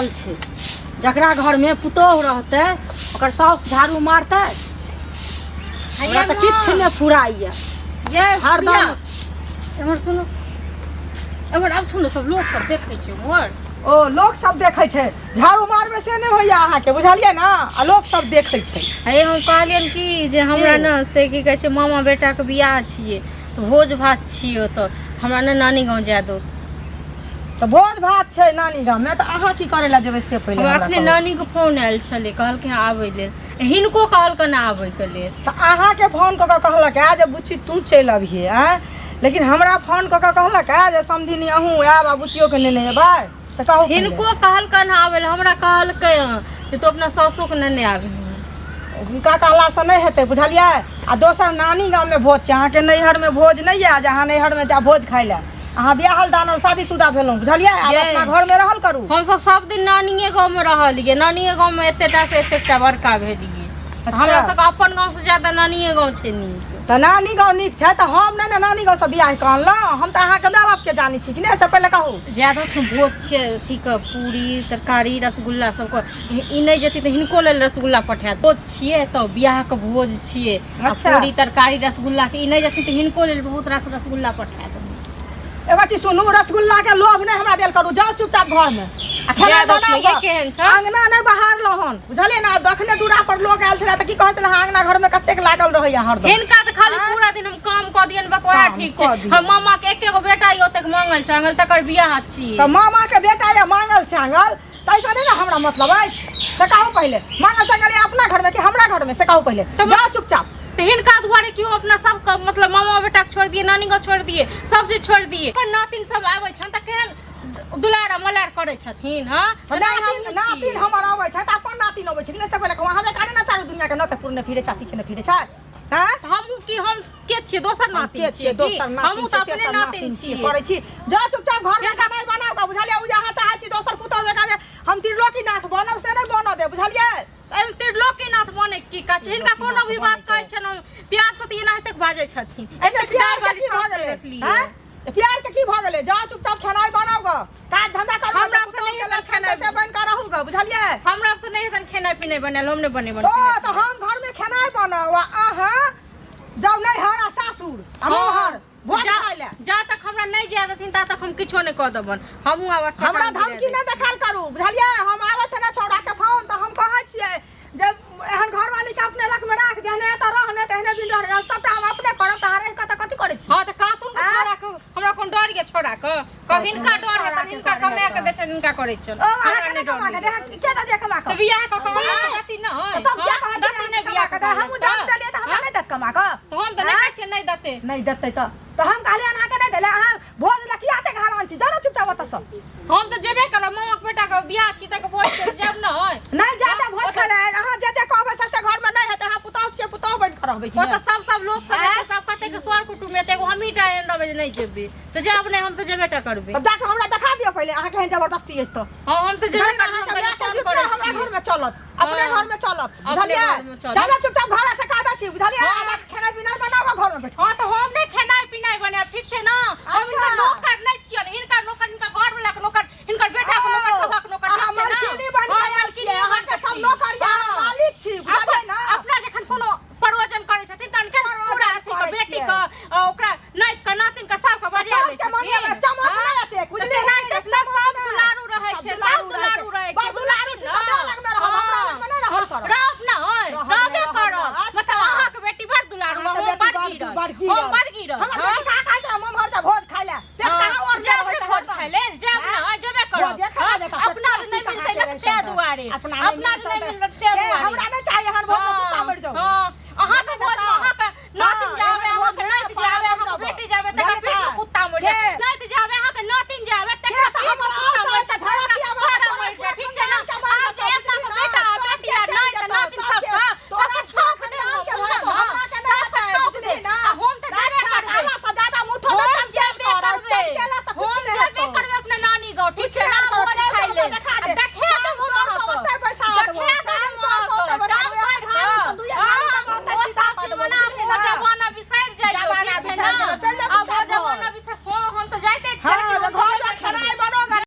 बनल छे जकरा घर में पुतोह रहते ओकर साउस झाड़ू मारते हमरा त किछ ने फुराइया ये हरदम हमर सुनो हमर अब थुन सब लोग सब देखे छै मोर ओ लोग सब देखे छे झाड़ू मारबे से नहीं होइया अहाँ के बुझलिए ना आ लोग सब देखे छे हे हम कहलियन कि जे हमरा न से की कहै छै मामा बेटा के बियाह छिए भोज भात छिए त हमरा न नानी गांव जाय दो तो भोज भात छे नानी गांव में त अहाँ की करे ला जेबे से पहले हम अपने नानी के फोन आयल छले कहल के आबै ले हिनको कहल के ना आबै के ले त अहाँ के फोन क के कहलक आ जे बुच्ची तू चल अबिए हैं लेकिन हमरा फोन क के कहलक आ जे समधिनी अहूँ आब आ बुच्चियो के लेने एबै से कहू हिनको कहल के ना आबै ले हमरा कहल के जे तू अपना सासू के लेने आबी हुनका कहला से नहीं हेतै बुझलिए आ दोसर नानी गांव में भोज छै अहाँ के नैहर में भोज नहीं है जहाँ नैहर में जा भोज खाइ ले अहाँ बियाहल दानल शादीशुदा भेलहुँ बुझलिए आब अपना घर में रहल करू हम सब दिन नानीये गांव में रहलिए नानीये गांव में एतेटा से एतेटा बड़का भेलिए हमरा सब अपन गांव से ज्यादा नानीये गांव छै नीक त नानी गांव नीक छै त हम नहीं नानी गांव से बियाह क अनलहुँ हम त अहाँ के माय बाप के जानी छी कि नहीं से पहले कहू ज्यादा तो भोज छै अथी के पूरी तरकारी रसगुल्ला सब के ई नहीं जति त हिनको लेल रसगुल्ला पठा भोज छिए त बियाह के भोज छिए पूरी तरकारी रसगुल्ला के ई नहीं जति त हिनको लेल बहुत रास रसगुल्ला पठा दो एगो चीज सुनू रसगुल्ला के लोभ नहीं हमरा देल करू जाओ चुपचाप घर में आ खाना बनाओ ये केहन छ अंगना नहीं बाहर लहन बुझलिए ना दखने दूरा पर लोग आयल छला त की कहै छला अंगना घर में कतेक लागल रहैया हरदम हिनका त खाली पूरा दिन हम काम क दियन बस ओहा ठीक छै हम मामा के एकेगो बेटा ई ओतेक मांगल चांगल तकर बियाह छी त मामा के बेटा या मांगल चांगल तैसा नहीं ना हमरा मतलब अछि से कहू पहले मांगल चांगल अपना घर में कि हमरा घर में से कहू पहले जाओ चुपचाप तो हिनका दुआरे क्यों अपना सब का मतलब मामा बेटा के छोड़ दिए नानी को छोड़ दिए सब चीज छोड़ दिए पर नातिन सब आवे छन त केहन दुलारा मलार करे छथिन हां नातिन हमर आवे छै त अपन नातिन आवे छै कि नहीं से पहले वहां जे काने ना चारू दुनिया के नते पुरने फिरे चाची के न फिरे छै हां हम के छिए दोसर नातिन छिए हम त अपने नातिन छिए करे छी जा चुपचाप घर में खाना बनाओ का बुझलिए उ जहां चाहे छी दोसर पुतौ जका जे हम त्रिलोकीनाथ बनब से नहीं बन दे बुझलिए एम त्रिलोकीनाथ बने की का छै हिनका कोनो भी बात कहै छन प्यार से त एना तक बाजै छथिन एतेक प्यार वाली सास देखली हां प्यार के की भ गेलै जा चुपचाप खाना बनाओ ग काज धंधा कर हमरा त नहीं खाना से बन कर रहू ग बुझलिए हमरा त नहीं तन खाना पीना बनल हम ने बने तो हम घर में खाना बनाओ आहा जाओ नहीं हर सासुर हमर भोज खाइले जा तक हमरा नहीं जाय दथिन ता तक हम किछो नहीं क दबन हमहु आब हमरा धमकी नहीं देखाल करू बुझलिए हम आवे छ ना छौड़ा के फोन त हम कहै छियै जब एहन घर वाली के अपने रख में राख जहने त रहने तहने दिन रह सबटा हम अपने करब त हारे क त कथि करै छी हां त कातुन के छोड़ा के हमरा कोन डर के छोड़ा के कहिनका डर है त हिनका कमे के दे छ हिनका करै छ हमरा नहीं कमा के देख के त जे कमा के बियाह क कहला दती न है त क्या कहै छी नहीं बियाह के हम जान देलिए त हमरा नहीं दत कमा के तो हम त नहीं छै नहीं दते नहीं दते त हम कहलिए अहाँ के नहीं देले अहाँ भोज लकियाते घरान छी जानो चुपचाप त सब हम त जेबे करब मामा के बेटा के बियाह छी त भोज के जब न है नहीं जाते भोज खाले अहाँ जे कहबै से घर में नहीं हेते अहाँ पुतौ छिए पुतौ बन कर रहबै कि ओ त सब लोग सब कते के स्वर कुटुम में एगो हम ही टा रहबै जे नहीं जेबे त जाब नहीं हम त जेबे टा करबे त जाके हमरा देखा दियो पहले अहाँ केहन जबरदस्ती अछि त हां हम त जेबे करब हमरा घर में चलत अपने घर में चलत बुझलिए चलो चुपचाप घर से कादा छी बुझलिए हमरा खाना पीना बनाओ घर में बैठ हां त हम नहीं खाना पीना बने ठीक छै ना हम इनका नौकर नहीं छियै हिनका नौकर इनका घर वाला के नौकर इनकर बेटा के नौकर सबक नौकर ठीक छै ना मालकिनी बन गेल छी अहाँ के सब नौकर या मालिक छी बुझलिए ना अपना जखन कोनो प्रवचन करे छथिन तन के पूरा अथी के बेटी के ओकरा नाइत के नातिन के सब के बजा ले छथिन चमक नहीं आते बुझलिए ना सब दुलारू रहे छै सब दुलारू रहे छै दुलारू छी त लग में रह हमरा लग में नहीं रहल कर रात ना होय रहबे करब मतलब अहाँ के बेटी बड़ दुलारू हम बड़गी रह हमर बेटी का कहै छै हम हर जा भोज खाइ ले पेट कहां और जब भोज खाइ ले जब ना जेबे करब अपना नहीं मिलते ते दुआरे अपना नहीं मिलते ते दुआरे हमरा नहीं चाहिए हन भोज में कुत्ता मर जाओ